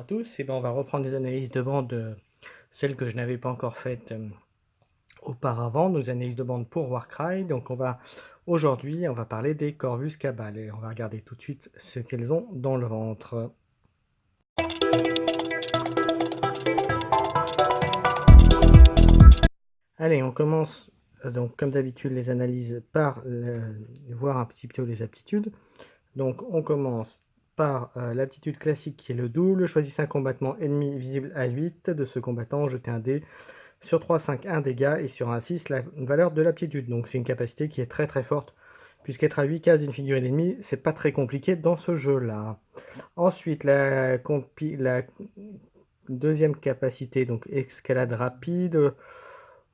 à tous, et ben on va reprendre des analyses de bande, celles que je n'avais pas encore faites auparavant, nos analyses de bande pour Warcry. Donc aujourd'hui on va parler des Corvus Cabal et on va regarder tout de suite ce qu'elles ont dans le ventre. Allez, on commence donc comme d'habitude les analyses par voir un petit peu les aptitudes. Donc on commence par l'aptitude classique qui est le double. Choisissez un combattant ennemi visible à 8 de ce combattant, jetez un dé. Sur 3, 5, 1 dégâts et sur un 6, la valeur de l'aptitude. Donc c'est une capacité qui est très très forte, puisqu'être à 8 cases d'une figurine ennemie, c'est pas très compliqué dans ce jeu-là. Ensuite, la deuxième capacité, donc escalade rapide,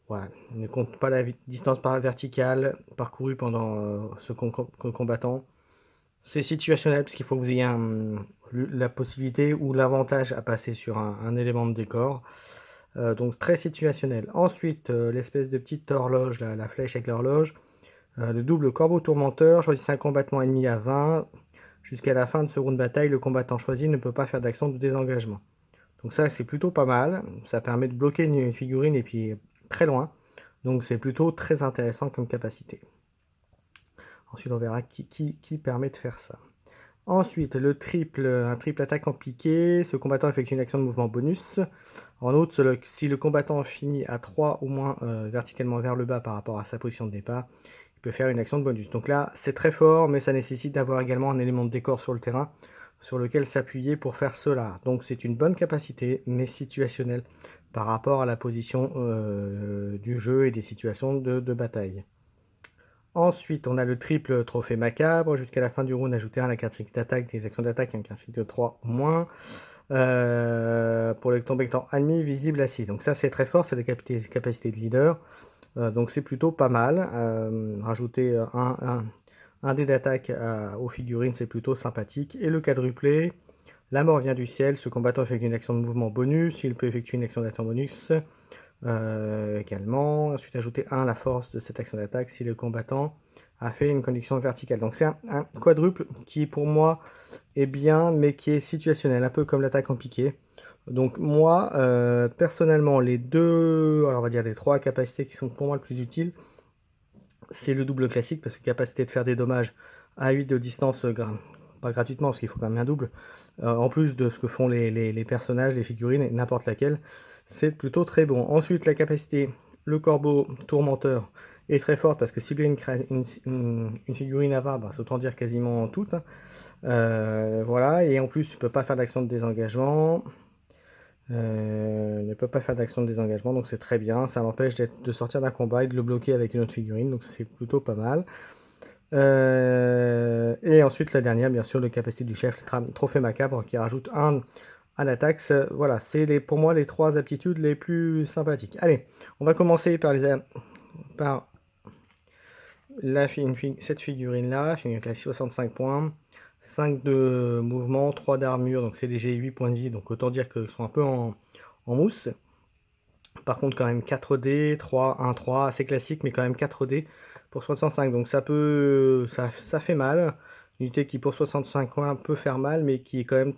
voilà, ne compte pas la distance verticale parcourue pendant ce combattant. C'est situationnel, puisqu'il faut que vous ayez la possibilité ou l'avantage à passer sur un élément de décor. Donc très situationnel. Ensuite, l'espèce de petite horloge, la flèche avec l'horloge. Le double corbeau tourmenteur, choisissez un combattant ennemi à 20. Jusqu'à la fin de ce round de bataille, le combattant choisi ne peut pas faire d'action de désengagement. Donc ça, c'est plutôt pas mal. Ça permet de bloquer une figurine et puis très loin. Donc c'est plutôt très intéressant comme capacité. Ensuite, on verra qui permet de faire ça. Ensuite, un triple attaque en piqué. Ce combattant effectue une action de mouvement bonus. En outre, si le combattant finit à 3 au moins verticalement vers le bas par rapport à sa position de départ, il peut faire une action de bonus. Donc là, c'est très fort, mais ça nécessite d'avoir également un élément de décor sur le terrain sur lequel s'appuyer pour faire cela. Donc c'est une bonne capacité, mais situationnelle par rapport à la position du jeu et des situations de bataille. Ensuite, on a le triple trophée macabre. Jusqu'à la fin du round, ajoutez un à la carte d'attaque des actions d'attaque, un carte de 3 ou moins. Pour les combattants ennemis visibles à 6. Donc ça, c'est très fort, c'est des capacités de leader. Donc c'est plutôt pas mal. Rajouter un dé d'attaque aux figurines, c'est plutôt sympathique. Et le quadruplé, la mort vient du ciel. Ce combattant effectue une action de mouvement bonus. Il peut effectuer une action d'action bonus. Également. Ensuite, ajouter 1 à la force de cette action d'attaque si le combattant a fait une connexion verticale. Donc c'est un quadruple qui pour moi est bien, mais qui est situationnel, un peu comme l'attaque en piqué. Donc moi, personnellement, alors on va dire les 3 capacités qui sont pour moi le plus utiles, c'est le double classique, parce que capacité de faire des dommages à 8 de distance, pas gratuitement, parce qu'il faut quand même un double, en plus de ce que font les personnages, les figurines, n'importe laquelle, c'est plutôt très bon. Ensuite, la capacité, le corbeau tourmenteur, est très forte, parce que cibler une figurine à 20, bah, c'est autant dire quasiment toutes. Voilà, et en plus, tu peux pas faire d'action de désengagement. Ne peut pas faire d'action de désengagement, donc c'est très bien. Ça m'empêche de sortir d'un combat et de le bloquer avec une autre figurine, donc c'est plutôt pas mal. Et ensuite, la dernière, bien sûr, le capacité du chef, le trophée macabre, qui rajoute 1 à l'attaque. Voilà, c'est pour moi les 3 aptitudes les plus sympathiques. Allez, on va commencer par cette figurine-là, figurine classique 65 points. 5 de mouvement, 3 d'armure, donc c'est léger, 8 points de vie, donc autant dire qu'ils sont un peu en mousse. Par contre, quand même 4D, 3, 1, 3, assez classique, mais quand même 4D pour 65. Donc ça fait mal. Une unité qui pour 65 points peut faire mal, mais qui est quand même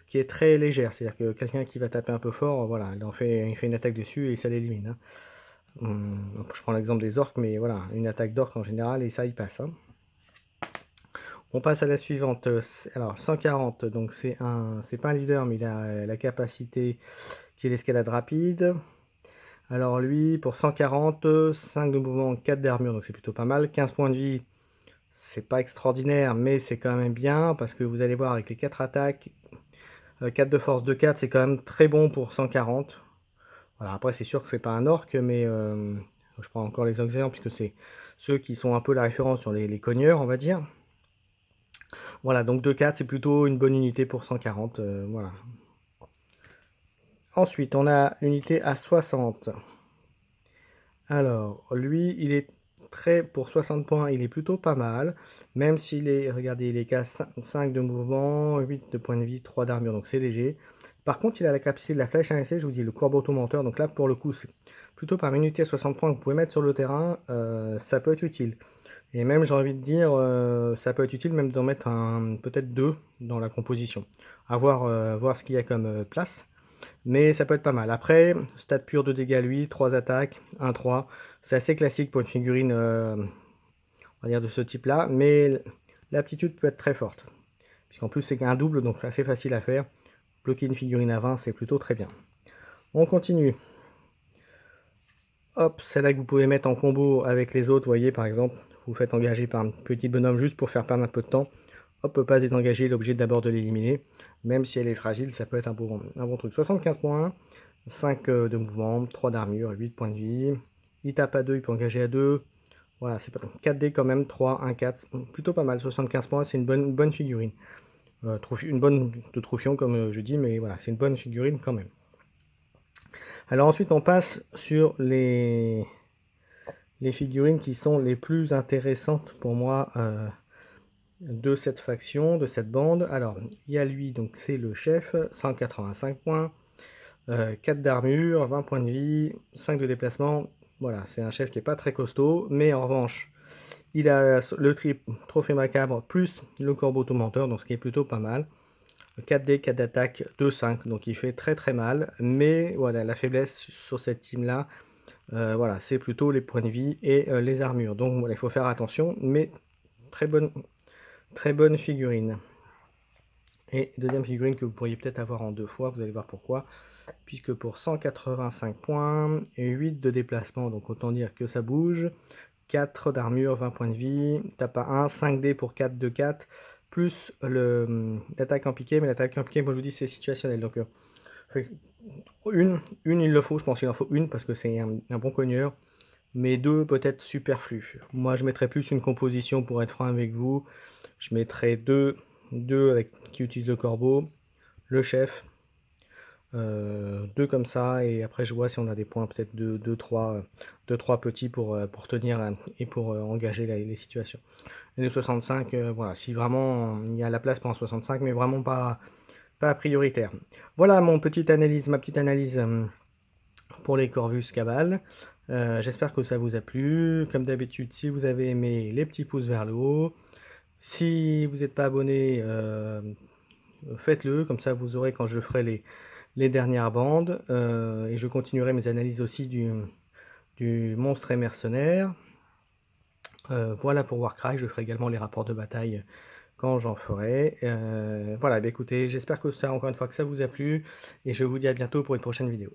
qui est très légère. C'est-à-dire que quelqu'un qui va taper un peu fort, voilà, il fait une attaque dessus et ça l'élimine. Hein. Je prends l'exemple des orques, mais voilà, une attaque d'orque en général et ça, il passe. Hein. On passe à la suivante. Alors 140, donc c'est pas un leader, mais il a la capacité qui est l'escalade rapide. Alors lui, pour 140, 5 de mouvement, 4 d'armure, donc c'est plutôt pas mal. 15 points de vie, c'est pas extraordinaire, mais c'est quand même bien, parce que vous allez voir avec les 4 attaques, 4 de force, 2, 4, c'est quand même très bon pour 140. Voilà, après c'est sûr que c'est pas un orc, mais je prends encore les exemples, puisque c'est ceux qui sont un peu la référence sur les cogneurs, on va dire. Voilà, donc 2, 4, c'est plutôt une bonne unité pour 140, voilà. Ensuite, on a l'unité à 60. Alors, lui, il est pour 60 points, il est plutôt pas mal. Même s'il est, regardez, il est qu'à 5 de mouvement, 8 de points de vie, 3 d'armure, donc c'est léger. Par contre, il a la capacité de la flèche inversée, je vous dis, le corbeau tourmenteur. Donc là, pour le coup, c'est plutôt par unité à 60 points que vous pouvez mettre sur le terrain, ça peut être utile. Et même, j'ai envie de dire, ça peut être utile même d'en mettre peut-être 2 dans la composition. À voir, voir ce qu'il y a comme place. Mais ça peut être pas mal. Après, stade pur de dégâts lui, 3 attaques, 1-3. C'est assez classique pour une figurine, on va dire de ce type-là. Mais l'aptitude peut être très forte. Puisqu'en plus c'est un double, donc assez facile à faire. Bloquer une figurine à 20, c'est plutôt très bien. On continue. Hop, celle-là que vous pouvez mettre en combo avec les autres, vous voyez par exemple, vous faites engager par un petit bonhomme juste pour faire perdre un peu de temps. Hop, pas désengager, il est obligé d'abord de l'éliminer. Même si elle est fragile, ça peut être un bon truc. 75 points, 5 de mouvement, 3 d'armure, 8 points de vie. Il tape à 2, il peut engager à 2. Voilà, c'est pas 4D quand même, 3, 1, 4. Plutôt pas mal, 75 points, c'est une bonne figurine. Une bonne de Trophion comme je dis, mais voilà, c'est une bonne figurine quand même. Alors ensuite on passe sur les figurines qui sont les plus intéressantes pour moi de cette faction, de cette bande. Alors il y a lui, donc c'est le chef, 185 points, 4 d'armure, 20 points de vie, 5 de déplacement. Voilà, c'est un chef qui n'est pas très costaud, mais en revanche, il a le trophée macabre plus le corbeau tourmenteur, donc ce qui est plutôt pas mal. 4D, 4 d'attaque, 2-5, donc il fait très mal, mais voilà, la faiblesse sur cette team là, voilà, c'est plutôt les points de vie et les armures, donc voilà, il faut faire attention, mais très bonne figurine. Et deuxième figurine que vous pourriez peut-être avoir en 2 fois, vous allez voir pourquoi, puisque pour 185 points et 8 de déplacement, donc autant dire que ça bouge, 4 d'armure, 20 points de vie, tape à 1, 5D pour 4 de 4, plus l'attaque en piqué, mais l'attaque en piqué, moi je vous dis, c'est situationnel, donc une il le faut, je pense qu'il en faut une, parce que c'est un bon cogneur, mais 2 peut-être superflu. Moi je mettrais plus une composition, pour être franc avec vous, je mettrais 2 qui utilisent le corbeau, le chef, 2 comme ça, et après je vois si on a des points, peut-être 2-3 petits pour tenir et pour engager les situations. Et les 65, voilà, si vraiment il y a la place pour un 65, mais vraiment pas prioritaire. Voilà ma petite analyse pour les Corvus Cabal. J'espère que ça vous a plu. Comme d'habitude, si vous avez aimé, les petits pouces vers le haut. Si vous n'êtes pas abonné, faites-le, comme ça vous aurez quand je ferai les dernières bandes. Et je continuerai mes analyses aussi du monstre et mercenaire. Voilà pour Warcry, je ferai également les rapports de bataille quand j'en ferai. Voilà, bah écoutez, j'espère que ça, encore une fois, que ça vous a plu, et je vous dis à bientôt pour une prochaine vidéo.